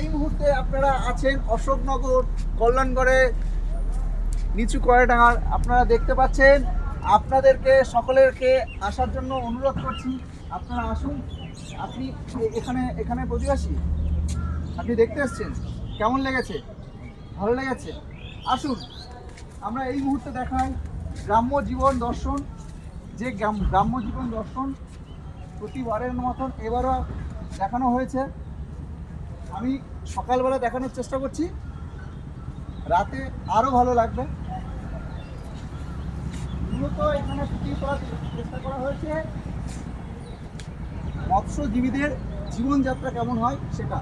এই মুহূর্তে আপনারা আছেন অশোকনগর কল্যাণগড়ে নিচু কয়ডাঙ্গার। আপনারা দেখতে পাচ্ছেন, আপনাদেরকে সকলেরকে আসার জন্য অনুরোধ করছি, আপনারা আসুন। আপনি এখানে এখানে প্রতিবাসী, আপনি দেখতে এসছেন, কেমন লেগেছে? ভালো লেগেছে? আসুন, আমরা এই মুহূর্তে দেখাই গ্রাম্য জীবন দর্শন। যে গ্রাম্য জীবন দর্শন প্রতিবারের মতন এবারও দেখানো হয়েছে। আমি সকালবেলা দেখানোর চেষ্টা করছি, রাতে আরও ভালো লাগবে। মূলত এখানে শুটিং করার চেষ্টা করা হয়েছে মৎস্যজীবীদের জীবনযাত্রা কেমন হয় সেটা।